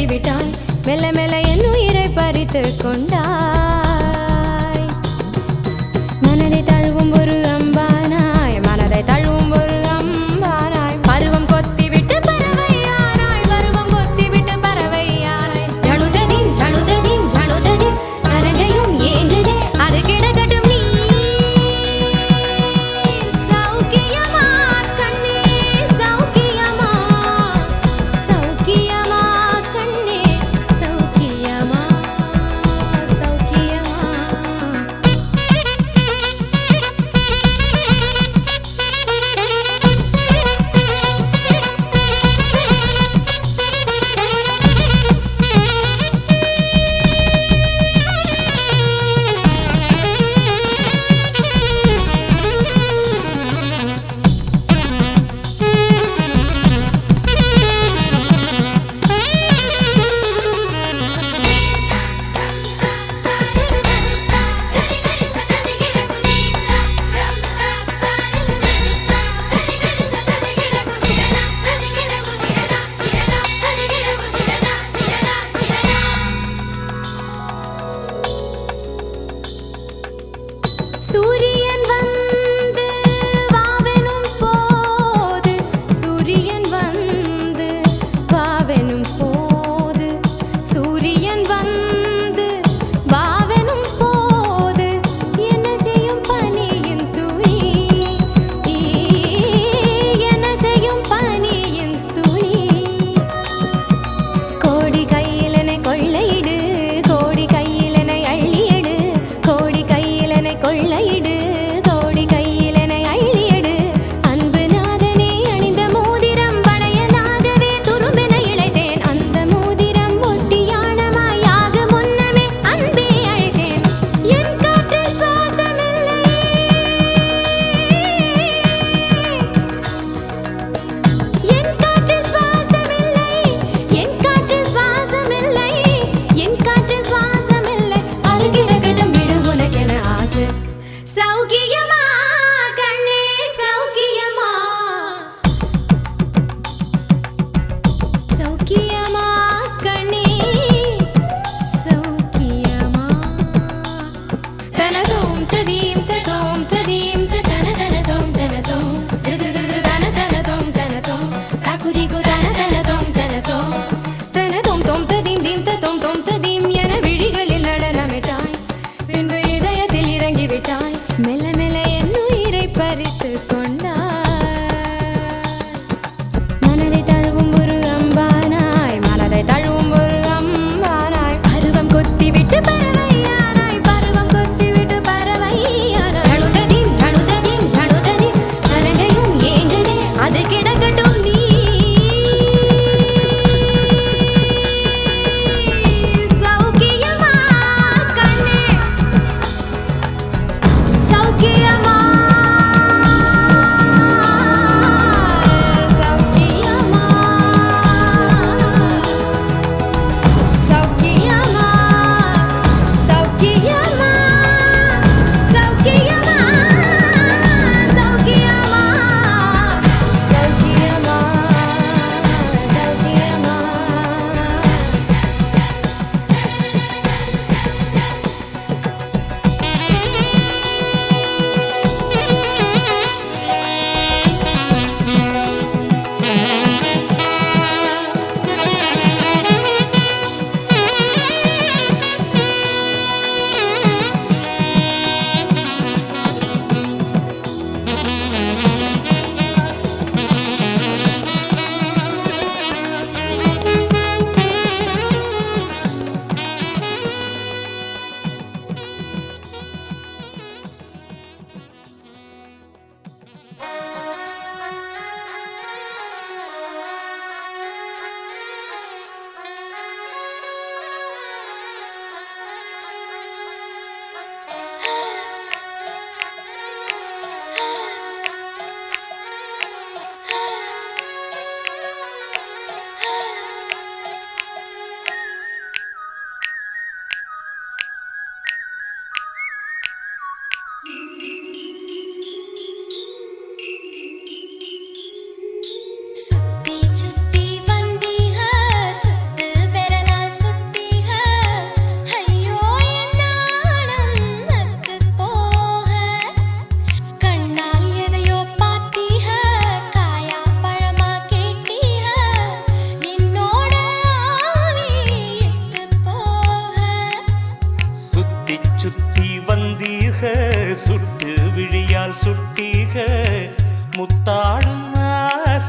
விட்டாய் மெல்ல மெல்ல என் உயிரை பறித்து கொண்டாய் மனதை தழுவும் ஒரு அம்பானாய் மனதை தழுவும் ஒரு அம்பானாய் பருவம் கொத்தி விட்டு பறவையானாய் பருவம் கொத்தி விட்டு பறவையானாய் ஜனுதனின் ஜனுதனின் ஜனுதனின் சலங்கையும் ஏங்குதே அது கிடக்கட்டும் நீ சௌக்கியமா கண்ணே சௌக்கியமா சௌக்கியமா கண்ணே சௌக்கியமா சௌக்கியமா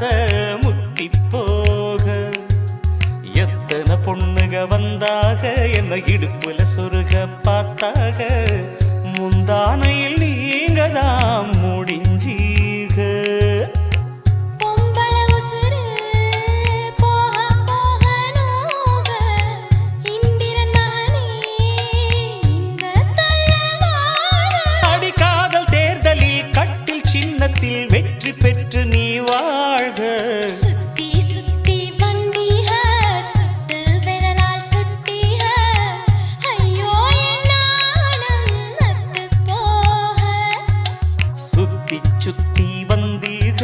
ஆசை முத்தி போக எத்தனை பொண்ணுக வந்தாக என்ன இடுப்புல சொருக பார்த்தாக முந்தானையில் நீங்க தான் முடிஞ்சீக அடிக்காதல் தேர்தலில் கட்டில் சின்னத்தில் வெற்றி பெற்று நீ வாழ்க சுத்தி வந்தீக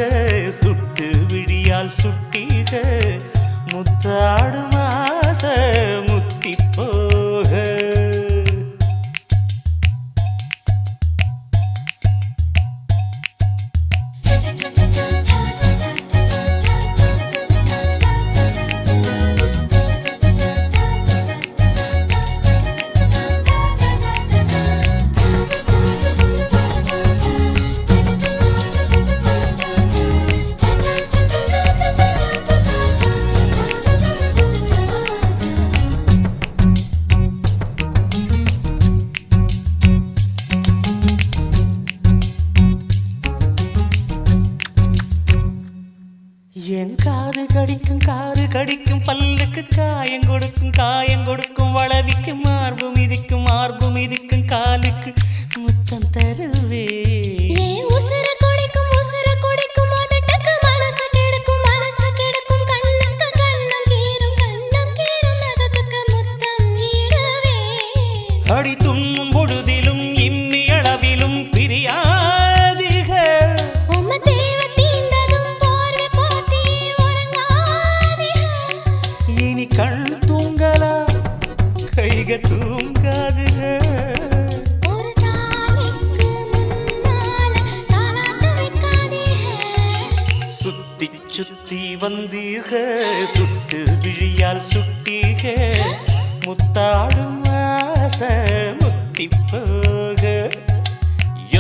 சுட்டு விழியால் சுட்டீக முத்தாடும் ஆசை முத்தி போக என் காது கடிக்கும் பல்லுக்கு காயம் கொடுக்கும் வளவிக்கும் மார்பு மிதிக்கும் காலுக்கு முத்தம் தருவே உசுர குடிக்கும் மனசு கெடுக்கும் கண்ணுக்கு கண்ணம் கீரும் நகத்துக்கு முத்தம் ஈடவே அடி துண்ணும் பொழுதிலும் இம்மி அளவிலும் பிரியா கண் தூங்கலா கைக தூங்காது ஒரு தாய்க்கு முன்னால தாலாட்ட வைக்காதே சுத்தி வந்தீக சுட்டு விழியால் சுட்டீக முத்தாடும் ஆசை முத்தி போக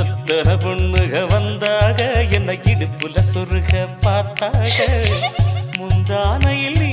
எத்தனை பொண்ணுக வந்தாக என்ன இடுப்புல சொருக பார்த்தாக முந்தானையில் நீ